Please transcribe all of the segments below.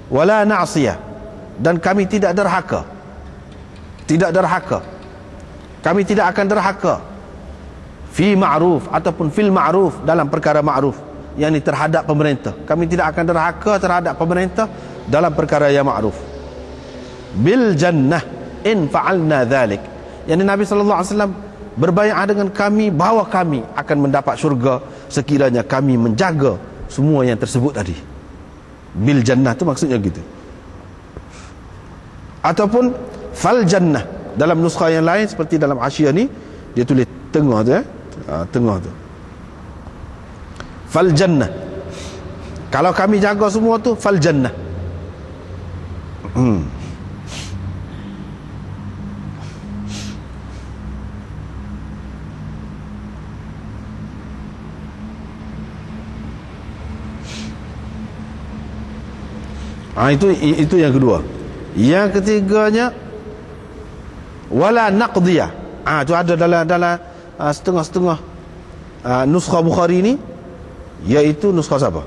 wala na'siyah, dan kami tidak derhaka. Tidak derhaka. Kami tidak akan derhaka fi ma'ruf ataupun fil ma'ruf, dalam perkara ma'ruf, yakni terhadap pemerintah. Kami tidak akan derhaka terhadap pemerintah dalam perkara yang ma'ruf. Bil jannah in fa'alna dhalik, yakni Nabi sallallahu alaihi wasallam berbaiat dengan kami bahawa kami akan mendapat syurga sekiranya kami menjaga semua yang tersebut tadi. Bil jannah tu maksudnya gitu. Ataupun fal jannah, dalam nuskha yang lain seperti dalam Asyiah ni dia tulis tengah tu, tengah tu, fal jannah. Kalau kami jaga semua tu fal jannah. Itu yang kedua. Yang ketiganya wala naqdiyah. Itu ada dalam setengah-setengah nuskha Bukhari ni, iaitu nuskha siapa?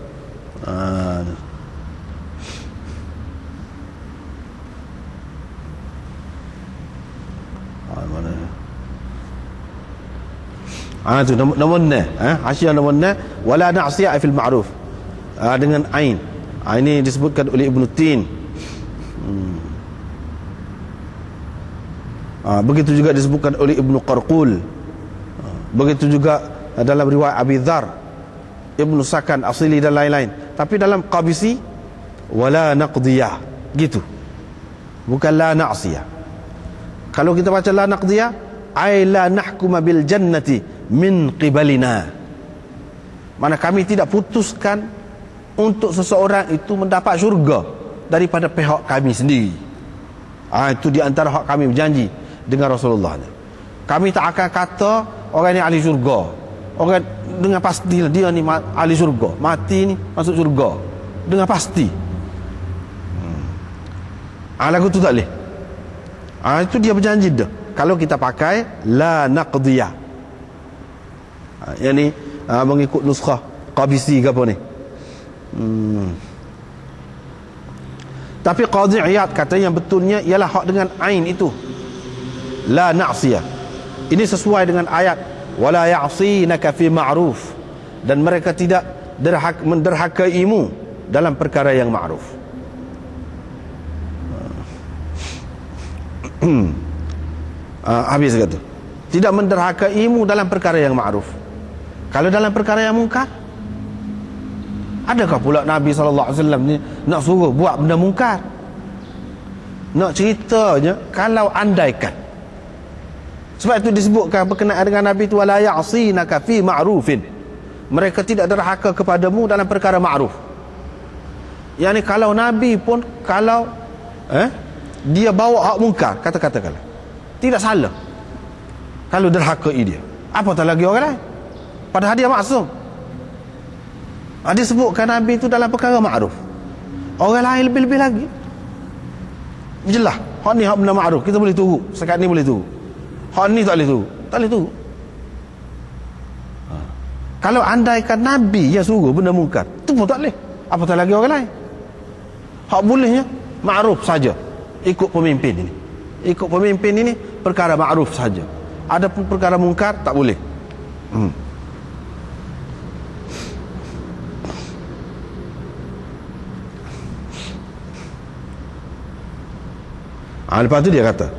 Mana? Itu nombor 6, Asyiah nombor 6, wala na'siyah fil ma'ruf, dengan ain. Ini disebutkan oleh Ibn Tin. Begitu juga disebutkan oleh Ibn Qarqul. Begitu juga dalam riwayat Abi Dzar, Ibn Sakan, Asili dan lain-lain. Tapi dalam Qabisi wala naqdiyah, gitu, bukan la na'siyah. Kalau kita baca la naqdiyah, ay la nahkuma bil jannati min qibalina, mana kami tidak putuskan untuk seseorang itu mendapat syurga daripada pihak kami sendiri. Itu di antara hak kami berjanji dengan Rasulullah. Kami tak akan kata orang ni ahli syurga, orang dengan pasti dia ni ahli syurga, mati ni masuk syurga dengan pasti. Lagu tu tak boleh. Itu dia berjanji dah. Kalau kita pakai la naqdiyah, yang ni mengikut nuskhah Qabisi ke apa ni. Tapi Qadhi Iyad kata yang betulnya ialah hak dengan ain itu, la na'siyah. Ini sesuai dengan ayat wala ya'sinaka fi ma'ruf, dan mereka tidak menderhakaimu dalam perkara yang ma'ruf. Habis kata tidak menderhakaimu dalam perkara yang ma'ruf. Kalau dalam perkara yang mungkar, adakah pula Nabi SAW ni nak suruh buat benda mungkar? Nak ceritanya, kalau andaikan, sebab itu disebutkan berkenaan dengan Nabi itu wala ya'sinaka fi ma'rufin, mereka tidak derhaka kepadamu dalam perkara ma'ruf. Yang ni kalau Nabi pun, kalau dia bawa hak mungkar, katakanlah tidak salah kalau derhakai dia, apatah lagi orang lain, padahal dia maksum. Dia sebutkan Nabi itu dalam perkara ma'ruf, orang lain lebih-lebih lagi. Jelas hak ni hak benda ma'ruf, kita boleh tunggu, sekat ni boleh tunggu. Hak ni tak boleh tunggu, tak boleh tunggu. Kalau andaikan Nabi yang suruh benda mungkar, tu pun tak boleh, apatah lagi orang lain. Hak bolehnya ma'ruf saja, ikut pemimpin ini. Ikut pemimpin ini perkara ma'ruf saja. Adapun perkara mungkar tak boleh. Lepas tu dia kata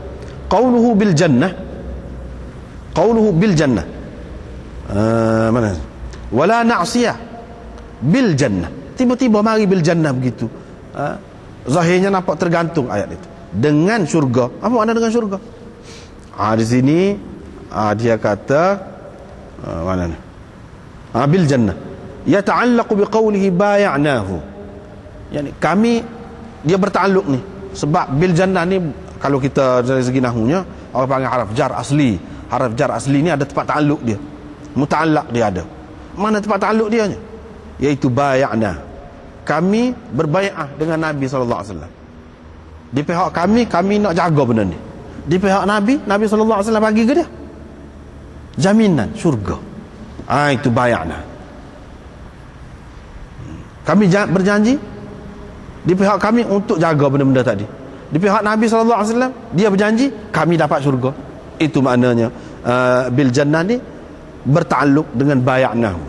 qauluhu bil jannah, qauluhu bil jannah, mana wala na'siyah bil jannah, tiba-tiba mari bil jannah begitu. Zahirnya nampak tergantung ayat itu dengan syurga. Apa makna dengan syurga? Di sini dia kata mana ni? Bil jannah yata'allaqu biqaulihi bay'nahu, yani kami, dia bertakluk ni sebab bil jannah ni kalau kita dari segi nahwunya orang panggil haraf jar asli. Haraf jar asli ni ada tempat ta'alluq dia, muta'allaq dia ada. Mana tempat ta'alluq dia nya? Iaitu bay'na, kami berbai'ah dengan Nabi sallallahu alaihi wasallam. Di pihak kami nak jaga benda ni. Di pihak Nabi sallallahu alaihi wasallam bagi ke dia jaminan syurga. Itu bay'na. Kami berjanji Di pihak kami untuk jaga benda-benda tadi. Di pihak Nabi SAW, dia berjanji kami dapat syurga. Itu maknanya bil jannah ni bertakluk dengan bay'nahu.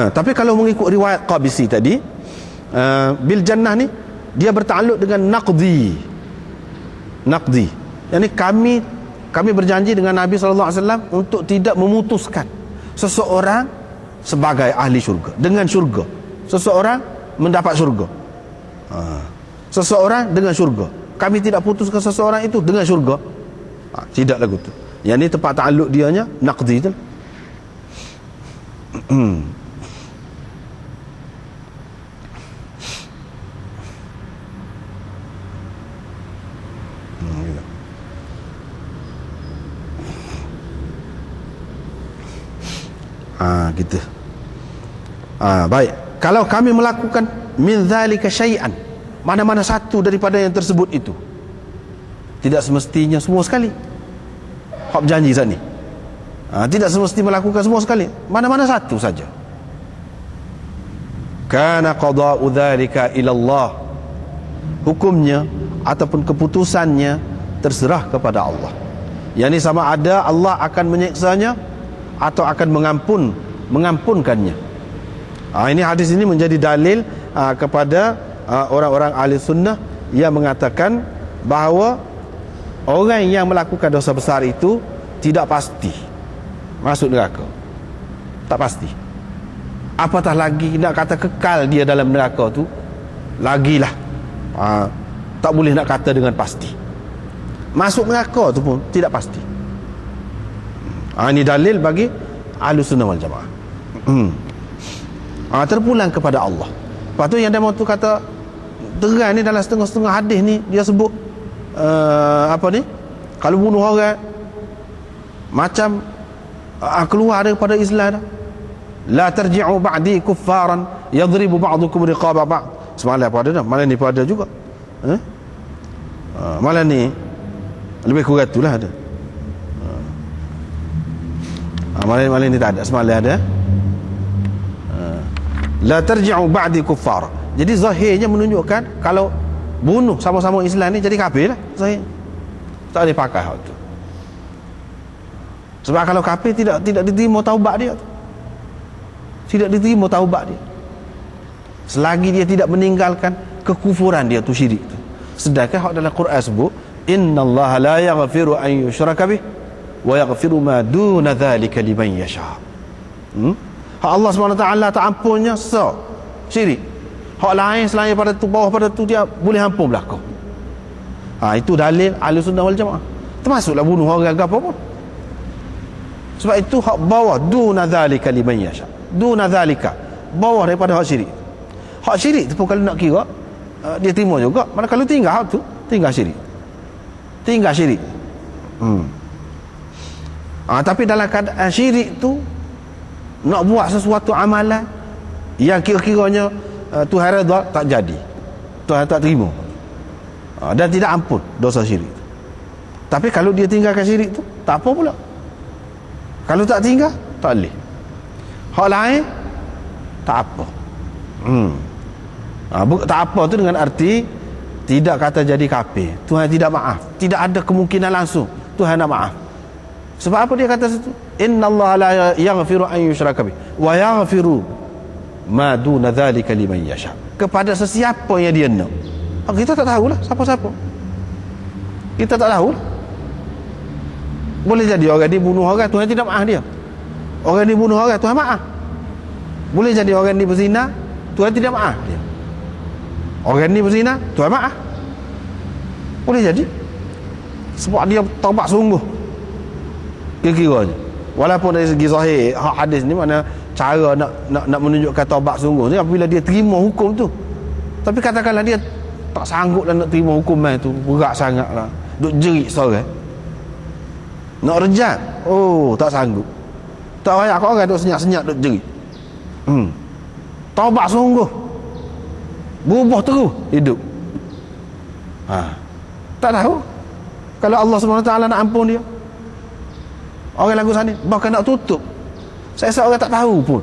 Tapi kalau mengikut riwayat Qabisi tadi, bil jannah ni dia bertakluk dengan naqdi. Yani kami berjanji dengan Nabi SAW untuk tidak memutuskan seseorang sebagai ahli syurga dengan syurga. Seseorang mendapat syurga. Seseorang dengan syurga. Kami tidak putuskan seseorang itu dengan syurga. Tidak lagu tu. Yang ni tempat takluk dianya naqdi tu. Gitu. Baik. Kalau kami melakukan min dzalika syai'an, mana-mana satu daripada yang tersebut itu, tidak semestinya semua sekali. Hak berjanji saat ni. Tidak semestinya melakukan semua sekali. Mana-mana satu saja. Kana qada'u dzalika ila Allah. Hukumnya ataupun keputusannya terserah kepada Allah. Yang ini sama ada Allah akan menyiksanya atau akan mengampunkannya. Ini hadis ini menjadi dalil kepada orang-orang ahli sunnah yang mengatakan bahawa orang yang melakukan dosa besar itu tidak pasti masuk neraka. Tak pasti. Apatah lagi nak kata kekal dia dalam neraka tu, lagilah tak boleh nak kata dengan pasti. Masuk neraka tu pun tidak pasti. Ini dalil bagi Ahlus Sunnah wal Jamaah. Terpulang kepada Allah. Lepas tu yang demo tu kata terang ni dalam setengah-setengah hadis ni dia sebut apa ni? Kalau bunuh orang macam keluar daripada Islam. La tarji'u ba'di kuffaran yadribu ba'dukum riqaba ba'd. Semalam apa ada dah? Malam ni pun ada juga. Malam ni lebih kurang itulah ada. Malam ni tak ada. Semalam ada. La tarji'u ba'di kuffar. Jadi zahirnya menunjukkan kalau bunuh sama-sama Islam ni jadi kafir lah. Zahir. Tak boleh pakai hal tu. Sebab kalau kafir tidak diterima taubat dia. Tidak diterima taubat dia. Selagi dia tidak meninggalkan kekufuran dia tu, syirik tu. Sedangkan hak dalam Quran sebut innallaha la yaghfiru an yushraka bih wa yaghfiru ma duna dzalika liman yasha. Hak Allah SWT tak ampunnya syirik. Hak lain selain pada tu, bawah pada tu, dia boleh ampun belaka. Itu dalil Ahlus Sunnah wal Jamaah. Termasuklah bunuh orang ke apa pun. Sebab itu hak bawah duna dzalika liman yasha. Duna dzalika, bawah daripada hak syirik. Hak syirik tu pun kalau nak kira dia terima juga. Mana kalau tinggal hak tu, tinggal syirik. Tinggal syirik. Tapi dalam keadaan syirik tu nak buat sesuatu amalan yang kira-kiranya Tuhan redha, tak jadi. Tuhan tak terima. Dan tidak ampun dosa syirik. Tapi kalau dia tinggalkan syirik tu, tak apa pula. Kalau tak tinggal, tak boleh. Hak lain tak apa. Tak apa tu dengan arti tidak kata jadi kafir. Tuhan tidak maaf. Tidak ada kemungkinan langsung Tuhan nak maaf. Sebab apa dia kata situ? Innallaha la yaghfiru an yushraka bih wa yaghfiru ma duna dzalika liman yasha. Kepada sesiapa yang dia nak. Kita tak tahulah siapa-siapa. Kita tak tahu. Boleh jadi orang ni bunuh orang, Tuhan tidak maaf dia. Orang ni bunuh orang, Tuhan maaf. Boleh jadi orang ni berzina, Tuhan tidak maaf dia. Orang ni berzina, Tuhan maaf. Boleh jadi. Sebab dia taubat sungguh. Kira-kiranya. Walaupun dari segi zahir hadis ni mana cara nak menunjukkan taubat sungguh ni apabila dia terima hukum tu. Tapi katakanlah dia tak sanggup lah nak terima hukuman tu, berat sangatlah. Duk jerit seorang. Nak rejat, tak sanggup. Tak payah kau orang duk senyap-senyap duk jerit. Taubat sungguh. Berubah terus hidup. Tak tahu kalau Allah SWT nak ampun dia. Orang lagu sana bahkan nak tutup Saya rasa orang tak tahu pun.